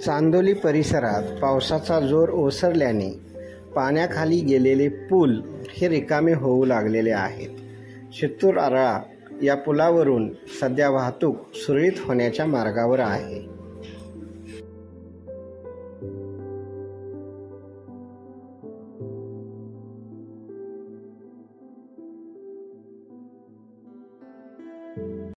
चांदोली परिसरात पावसाचा जोर ओसरल्याने पाण्याखाली गेलेले पूल हे रिकामे होऊ लागलेले आहेत. चित्तूर-आरळा या पुलावरून सध्या वाहतूक सुरळीत होण्याच्या मार्गावर आहे.